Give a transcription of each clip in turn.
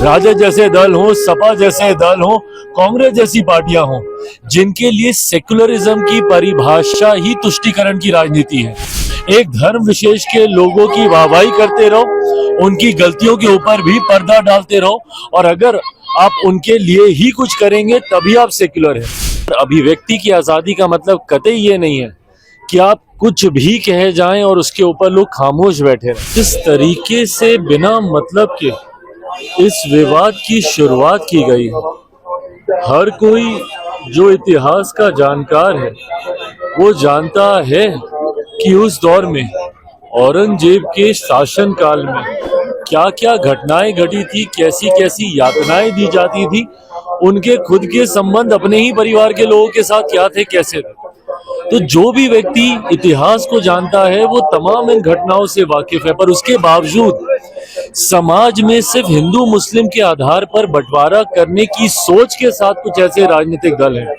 राजद जैसे दल हो, सपा जैसे दल हो, कांग्रेस जैसी पार्टियां हों, जिनके लिए सेक्युलरिज्म की परिभाषा ही तुष्टीकरण की राजनीति है। एक धर्म विशेष के लोगों की वाहवाही करते रहो, उनकी गलतियों के ऊपर भी पर्दा डालते रहो, और अगर आप उनके लिए ही कुछ करेंगे तभी आप सेक्युलर हैं। अभिव्यक्ति की आजादी का मतलब कतई ये नहीं है कि आप कुछ भी कहे जाएं और उसके ऊपर लोग खामोश बैठे रहें। इस तरीके से बिना मतलब के इस विवाद की शुरुआत की गई है। हर कोई जो इतिहास का जानकार है वो जानता है कि उस दौर में औरंगजेब के शासन काल में क्या क्या घटनाएं घटी थी, कैसी कैसी यातनाएं दी जाती थी, उनके खुद के संबंध अपने ही परिवार के लोगों के साथ क्या थे, कैसे थे। तो जो भी व्यक्ति इतिहास को जानता है वो तमाम इन घटनाओं से वाकिफ है, पर उसके बावजूद समाज में सिर्फ हिंदू मुस्लिम के आधार पर बंटवारा करने की सोच के साथ कुछ ऐसे राजनीतिक दल हैं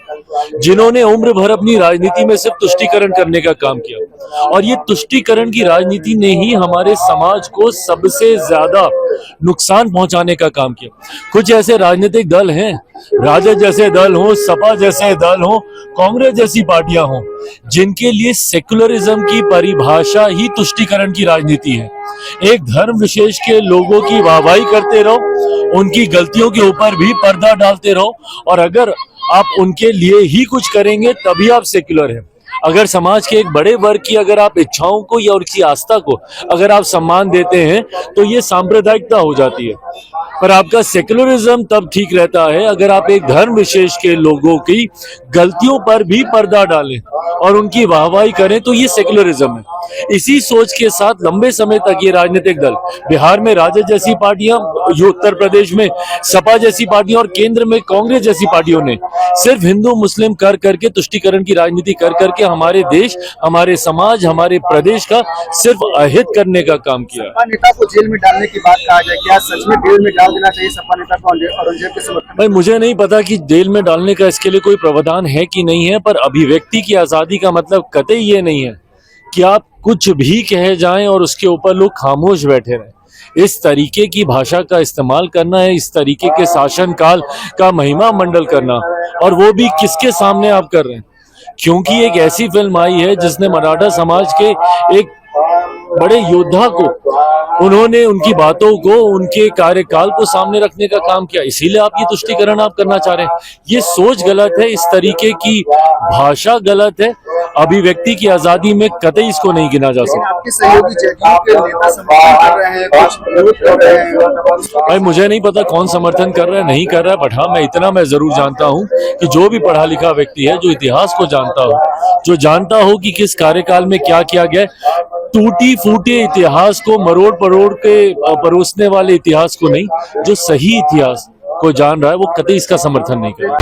जिन्होंने उम्र भर अपनी राजनीति में सिर्फ तुष्टीकरण करने का काम किया, और ये तुष्टीकरण की राजनीति ने ही हमारे समाज को सबसे ज्यादा नुकसान पहुंचाने का काम किया। कुछ ऐसे राजनीतिक दल हैं, राजद जैसे दल हो, सपा जैसे दल हो, कांग्रेस जैसी पार्टियां हों, जिनके लिए सेक्युलरिज्म की परिभाषा ही तुष्टीकरण की राजनीति है। एक धर्म विशेष के लोगों की वाहवाही करते रहो, उनकी गलतियों के ऊपर भी पर्दा डालते रहो, और अगर आप उनके लिए ही कुछ करेंगे तभी आप सेक्युलर हैं। अगर समाज के एक बड़े वर्ग की अगर आप इच्छाओं को या उनकी आस्था को अगर आप सम्मान देते हैं तो ये सांप्रदायिकता हो जाती है। पर आपका सेक्युलरिज्म तब ठीक रहता है अगर आप एक धर्म विशेष के लोगों की गलतियों पर भी पर्दा डालें और उनकी वाहवाही करें, तो ये सेक्युलरिज्म है। इसी सोच के साथ लंबे समय तक ये राजनीतिक दल, बिहार में राजद जैसी पार्टियां, उत्तर प्रदेश में सपा जैसी पार्टियां और केंद्र में कांग्रेस जैसी पार्टियों ने सिर्फ हिंदू मुस्लिम कर करके तुष्टीकरण की राजनीति कर करके हमारे देश, हमारे समाज, हमारे प्रदेश का सिर्फ अहित करने का काम किया। सपा नेता को जेल में डालने की बात कहा जाए, क्या सच में जेल में डाल देना चाहिए सपा नेता को औरंगजेब के समर्थन? भाई मुझे नहीं पता कि जेल में डालने का इसके लिए कोई प्रावधान है कि नहीं है, पर अभिव्यक्ति की आजादी का मतलब कतई ये नहीं है कि आप कुछ भी कहे जाएं और उसके ऊपर लोग खामोश बैठे रहें। इस तरीके की भाषा का इस्तेमाल करना है, इस तरीके के शासन काल का महिमा मंडल करना, और वो भी किसके सामने आप कर रहे हैं? क्योंकि एक ऐसी फिल्म आई है जिसने मराठा समाज के एक बड़े योद्धा को, उन्होंने उनकी बातों को, उनके कार्यकाल को सामने रखने का काम किया, इसीलिए आप ये तुष्टीकरण आप करना चाह रहे हैं। ये सोच गलत है, इस तरीके की भाषा गलत है। अभिव्यक्ति की आजादी में कतई इसको नहीं गिना जा सकता। आपके सहयोगी जदयू के नेता समर्थन कर रहे हैं, कुछ विरोध कर रहे हैं। भाई मुझे नहीं पता कौन समर्थन कर रहा है, नहीं कर रहा है, बट हाँ मैं इतना मैं जरूर जानता हूँ कि जो भी पढ़ा लिखा व्यक्ति है, जो इतिहास को जानता हो, जो जानता हो कि किस कार्यकाल में क्या किया गया, टूटी फूटे इतिहास को मरोड़ परोड़ के परोसने वाले इतिहास को नहीं, जो सही इतिहास को जान रहा है वो कतई इसका समर्थन नहीं करेगा।